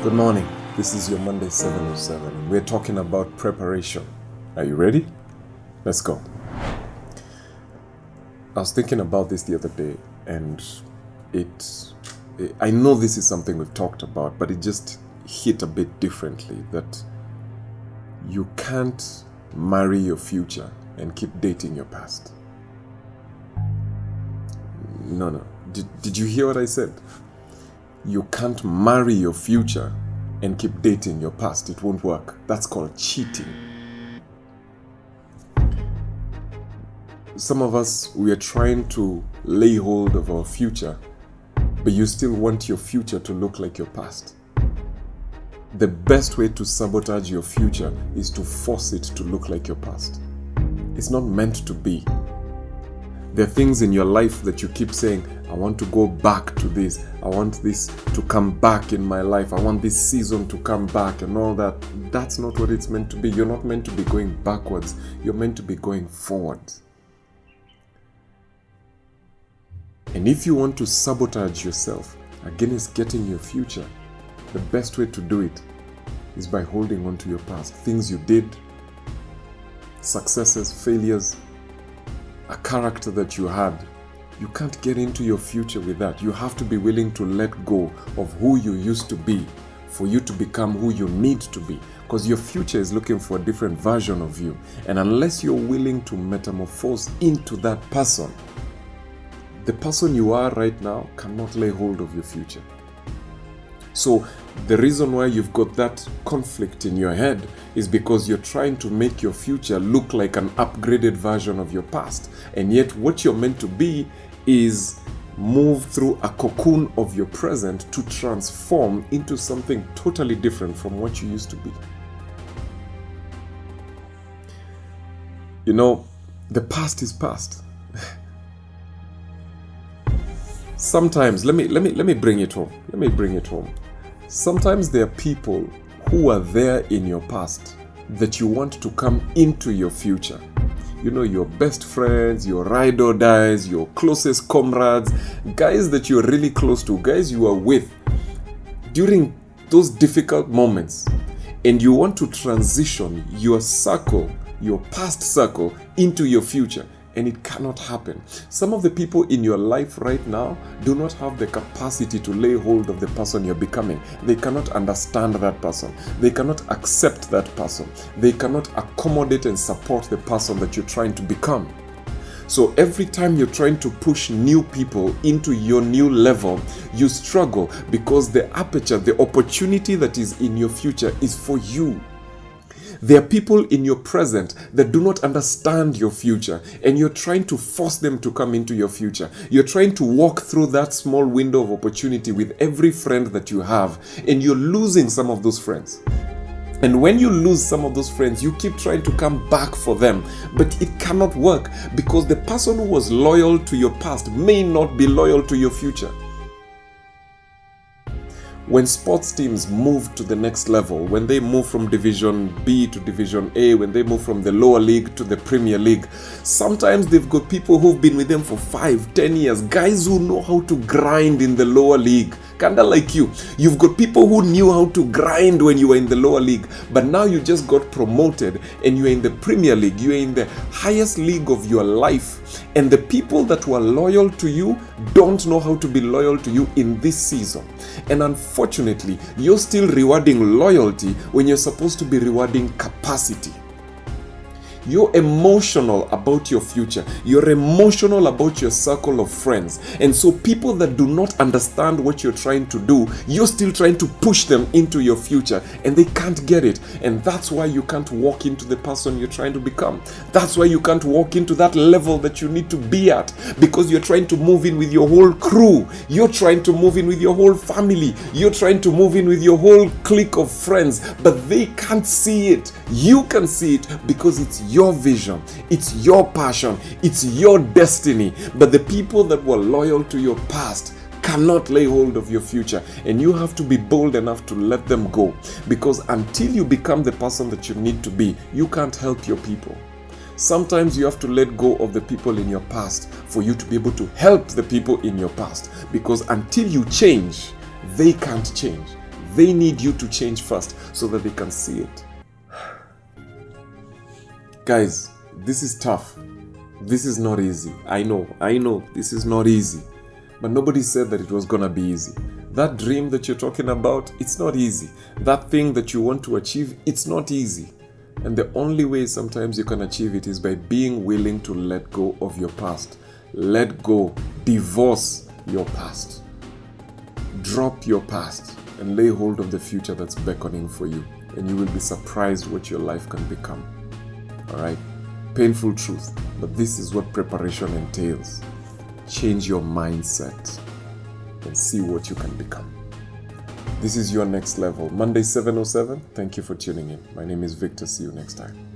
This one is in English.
Good morning. This is your Monday 707. We're talking about preparation. Are you ready? Let's go. I was thinking about this the other day, and I know this is something we've talked about, but it just hit a bit differently, that you can't marry your future and keep dating your past. No. Did you hear what I said? You can't marry your future and keep dating your past. It won't work. That's called cheating. Some of us, we are trying to lay hold of our future, but you still want your future to look like your past. The best way to sabotage your future is to force it to look like your past. It's not meant to be. There are things in your life that you keep saying, I want to go back to this. I want this to come back in my life. I want this season to come back and all that. That's not what it's meant to be. You're not meant to be going backwards. You're meant to be going forward. And if you want to sabotage yourself against getting your future, the best way to do it is by holding on to your past. Things you did, successes, failures, a character that you had. You can't get into your future with that. You have to be willing to let go of who you used to be for you to become who you need to be. Because your future is looking for a different version of you. And unless you're willing to metamorphose into that person, the person you are right now cannot lay hold of your future. So the reason why you've got that conflict in your head is because you're trying to make your future look like an upgraded version of your past. And yet what you're meant to be is move through a cocoon of your present to transform into something totally different from what you used to be. You know, the past is past. Sometimes, let me bring it home. Let me bring it home. Sometimes there are people who are there in your past that you want to come into your future. You know, your best friends, your ride or dies, your closest comrades, guys that you're really close to, guys you are with during those difficult moments. And you want to transition your circle, your past circle, into your future. And it cannot happen. Some of the people in your life right now do not have the capacity to lay hold of the person you're becoming. They cannot understand that person. They cannot accept that person. They cannot accommodate and support the person that you're trying to become. So every time you're trying to push new people into your new level, you struggle because the aperture, the opportunity that is in your future is for you. There are people in your present that do not understand your future, and you're trying to force them to come into your future. You're trying to walk through that small window of opportunity with every friend that you have, and you're losing some of those friends. And when you lose some of those friends, you keep trying to come back for them, but it cannot work because the person who was loyal to your past may not be loyal to your future. When sports teams move to the next level, when they move from Division B to Division A, when they move from the lower league to the Premier League, sometimes they've got people who've been with them for 5-10 years, guys who know how to grind in the lower league. Kinda like you. You've got people who knew how to grind when you were in the lower league, but now you just got promoted and you're in the Premier League. You're in the highest league of your life. And the people that were loyal to you don't know how to be loyal to you in this season. And unfortunately, you're still rewarding loyalty when you're supposed to be rewarding capacity. You're emotional about your future. You're emotional about your circle of friends. And so people that do not understand what you're trying to do, you're still trying to push them into your future and they can't get it. And that's why you can't walk into the person you're trying to become. That's why you can't walk into that level that you need to be at, because you're trying to move in with your whole crew. You're trying to move in with your whole family. You're trying to move in with your whole clique of friends, but they can't see it. You can see it because it's your vision, it's your passion, it's your destiny. But the people that were loyal to your past cannot lay hold of your future, and you have to be bold enough to let them go, because until you become the person that you need to be, you can't help your people. Sometimes you have to let go of the people in your past for you to be able to help the people in your past, because until you change, they can't change. They need you to change first so that they can see it. Guys, this is tough. This is not easy. I know, this is not easy. But nobody said that it was gonna be easy. That dream that you're talking about, it's not easy. That thing that you want to achieve, it's not easy. And the only way sometimes you can achieve it is by being willing to let go of your past. Let go, divorce your past. Drop your past and lay hold of the future that's beckoning for you. And you will be surprised what your life can become. Alright? Painful truth, but this is what preparation entails. Change your mindset and see what you can become. This is Your Next Level. Monday 7:07. Thank you for tuning in. My name is Victor. See you next time.